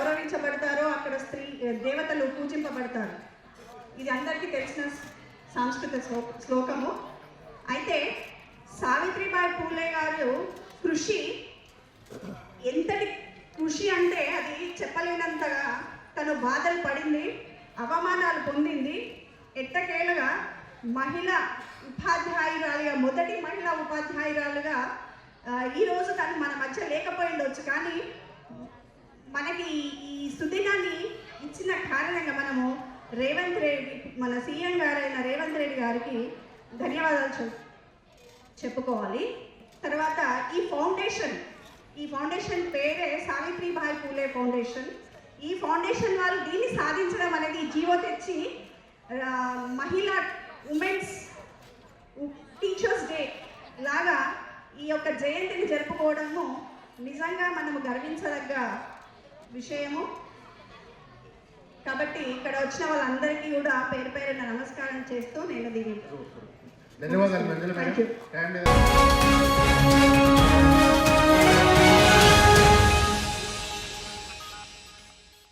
గౌరవించబడతారో అక్కడ దేవతలు పూజింపబడతారు. ఇది అందరికీ తెలిసిన సంస్కృత శ్లోకము. అయితే సావిత్రిబాయి పూలే గారు కృషి ఎంతటి కృషి అంటే అది చెప్పలేనంతగా తను బాధలు పడింది, అవమానాలు పొందింది. ఎట్టకేలుగా మహిళా ఉపాధ్యాయురాలుగా, మొదటి మహిళా ఉపాధ్యాయురాలుగా ఈరోజు తను మన మధ్య లేకపోయిండొచ్చు, కానీ మనకి ఈ సుదినాన్ని ఇచ్చిన కారణంగా మనము రేవంత్ రెడ్డి, మన సీఎం గారైన రేవంత్ రెడ్డి గారికి ధన్యవాదాలు చెప్పుకోవాలి. తర్వాత ఈ ఫౌండేషన్ పేరే సావిత్రిబాయి పూలే ఫౌండేషన్. ఈ ఫౌండేషన్ వాళ్ళు దీన్ని సాధించడం అనేది జీవో తెచ్చి మహిళా ఉమెన్స్ టీచర్స్ డే లాగా ఈ యొక్క జయంతిని జరుపుకోవడము నిజంగా మనము గర్వించదగ్గ విషయము. కాబట్టి ఇక్కడ వచ్చిన వాళ్ళందరికీ కూడా పేరు పేరున నమస్కారం చేస్తూ నేను దీన్ని ధన్యవాదాలు.